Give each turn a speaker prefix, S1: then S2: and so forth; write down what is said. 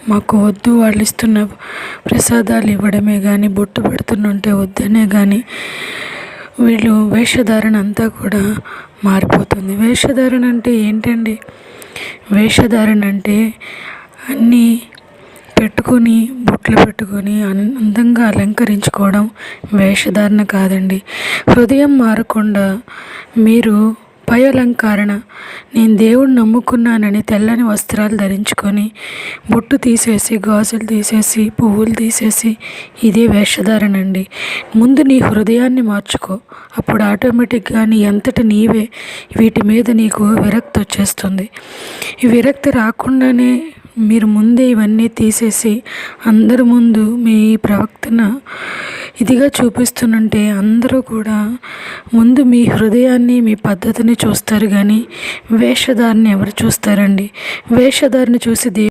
S1: మాకు వద్దు, వాళ్ళు ఇస్తున్న ప్రసాదాలు ఇవ్వడమే కానీ, బొట్టు పెడుతుంటే వద్దనే కానీ వీళ్ళు వేషధారణ అంతా కూడా మారిపోతుంది. వేషధారణ అంటే ఏంటండి? వేషధారణ అంటే అన్నీ పెట్టుకొని, బొట్లు పెట్టుకొని అందంగా అలంకరించుకోవడం వేషధారణ కాదండి. హృదయం మారకుండా మీరు పై అలంకరణ, నేను దేవుణ్ణి నమ్ముకున్నానని తెల్లని వస్త్రాలు ధరించుకొని, బొట్టు తీసేసి, గాజులు తీసేసి, పువ్వులు తీసేసి, ఇదే వేషధారణ అండి. ముందు నీ హృదయాన్ని మార్చుకో, అప్పుడు ఆటోమేటిక్గా నీ అంతట నీవే వీటి మీద నీకు విరక్తి వచ్చేస్తుంది. ఈ విరక్తి రాకుండానే మీరు ముందే ఇవన్నీ తీసేసి అందరి ముందు మీ ప్రవక్తన ఇదిగా చూపిస్తుంటే అందరూ కూడా ముందు మీ హృదయాన్ని, మీ పద్ధతిని చూస్తారు కానీ వేషధారణ ఎవరు చూస్తారండి? వేషధారణ చూసి